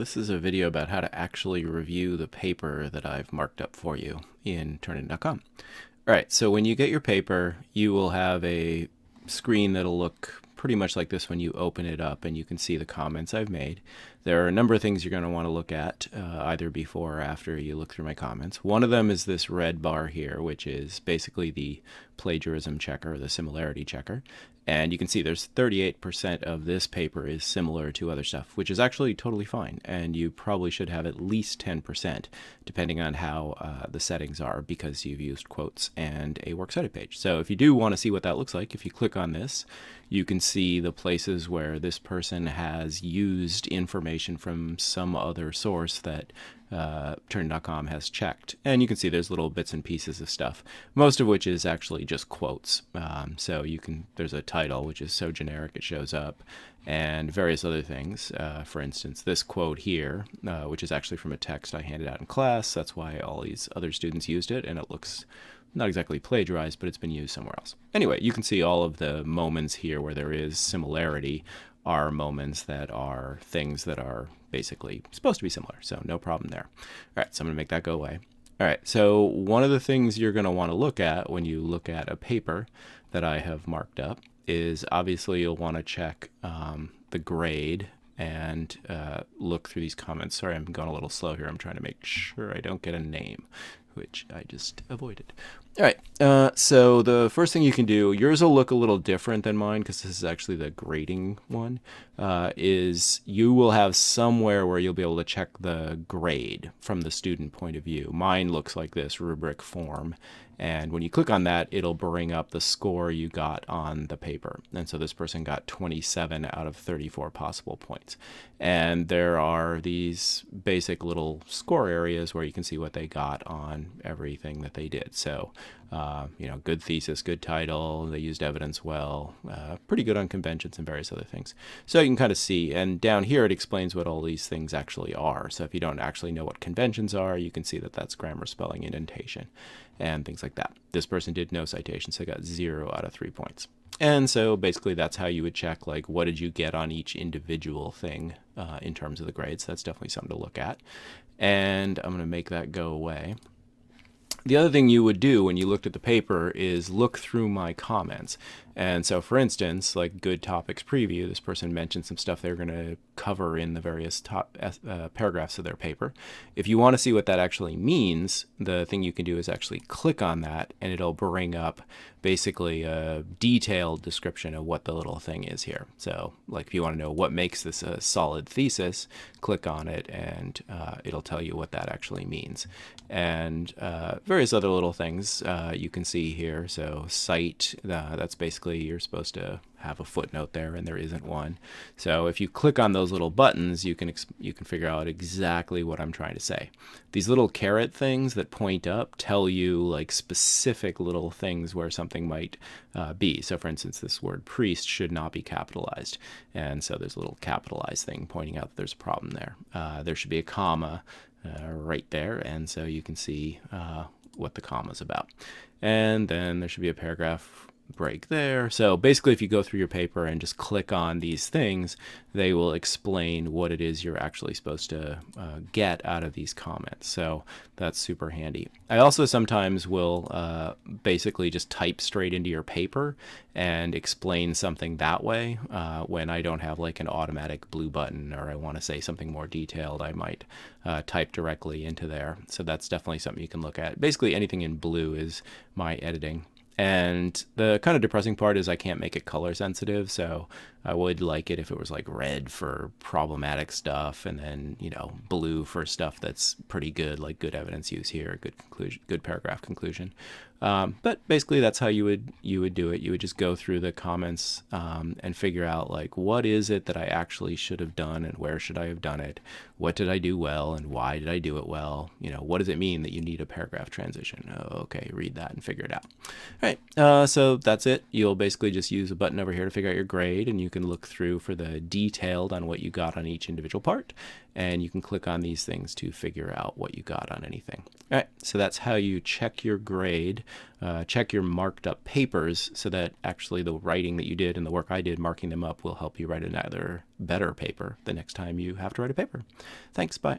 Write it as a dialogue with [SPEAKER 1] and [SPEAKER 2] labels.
[SPEAKER 1] This is a video about how to actually review the paper that I've marked up for you in Turnitin.com. All right, so when you get your paper, you will have a screen that'll look pretty much like this when you open it up, and you can see the comments I've made. There are a number of things you're going to want to look at either before or after you look through my comments. One of them is this red bar here, which is basically the plagiarism checker, the similarity checker. And you can see there's 38% of this paper is similar to other stuff, which is actually totally fine. And you probably should have at least 10%, depending on how the settings are, because you've used quotes and a works cited page. So if you do want to see what that looks like, if you click on this, you can see the places where this person has used information from some other source that Turn.com has checked. And you can see there's little bits and pieces of stuff, most of which is actually just quotes. So there's a title, which is so generic it shows up, and various other things. For instance, this quote here, which is actually from a text I handed out in class. That's why all these other students used it, and it looks not exactly plagiarized, but it's been used somewhere else. Anyway, you can see all of the moments here where there is similarity are moments that are things that are basically supposed to be similar. So no problem there. All right, so I'm going to make that go away. All right, so one of the things you're going to want to look at when you look at a paper that I have marked up is obviously you'll want to check the grade and look through these comments. Sorry, I'm going a little slow here. I'm trying to make sure I don't get a name, which I just avoided. All right, so the first thing you can do, yours will look a little different than mine because this is actually the grading one, is you will have somewhere where you'll be able to check the grade from the student point of view. Mine looks like this rubric form, and when you click on that, it'll bring up the score you got on the paper. And so this person got 27 out of 34 possible points. And there are these basic little score areas where you can see what they got on everything that they did. So, good thesis, good title, they used evidence well, pretty good on conventions and various other things. So you can kind of see, and down here it explains what all these things actually are. So if you don't actually know what conventions are, you can see that that's grammar, spelling, indentation, and things like that. This person did no citation, so they got 0 out of 3 points. And so basically that's how you would check, like, what did you get on each individual thing in terms of the grades. That's definitely something to look at. And I'm going to make that go away. The other thing you would do when you looked at the paper is look through my comments. And so, for instance, like good topics preview, this person mentioned some stuff they're going to cover in the various paragraphs of their paper. If you want to see what that actually means, the thing you can do is actually click on that, and it'll bring up basically a detailed description of what the little thing is here. So, like if you want to know what makes this a solid thesis, click on it, and it'll tell you what that actually means. And various other little things you can see here. So cite, that's basically you're supposed to have a footnote there, and there isn't one. So if you click on those little buttons, you can figure out exactly what I'm trying to say. These little caret things that point up tell you like specific little things where something might be. So for instance, this word priest should not be capitalized. And so there's a little capitalized thing pointing out that there's a problem there. There should be a comma right there, and so you can see what the comma is about. And then there should be a paragraph break there. So basically, if you go through your paper and just click on these things, they will explain what it is you're actually supposed to get out of these comments. So that's super handy. I also sometimes will basically just type straight into your paper and explain something that way. When I don't have like an automatic blue button, or I want to say something more detailed, I might type directly into there. So that's definitely something you can look at. Basically anything in blue is my editing. And the kind of depressing part is I can't make it color sensitive, so I would like it if it was like red for problematic stuff, and then, blue for stuff that's pretty good, like good evidence use here, good conclusion, good paragraph conclusion. But basically that's how you would do it. You would just go through the comments and figure out like what is it that I actually should have done, and where should I have done it? What did I do well, and why did I do it well? What does it mean that you need a paragraph transition? Oh, okay, read that and figure it out. All right, so that's it. You'll basically just use a button over here to figure out your grade, and you you can look through for the detailed on what you got on each individual part, and you can click on these things to figure out what you got on anything. All right, so that's how you check your grade, check your marked up papers, so that actually the writing that you did and the work I did marking them up will help you write another better paper the next time you have to write a paper. Thanks, bye.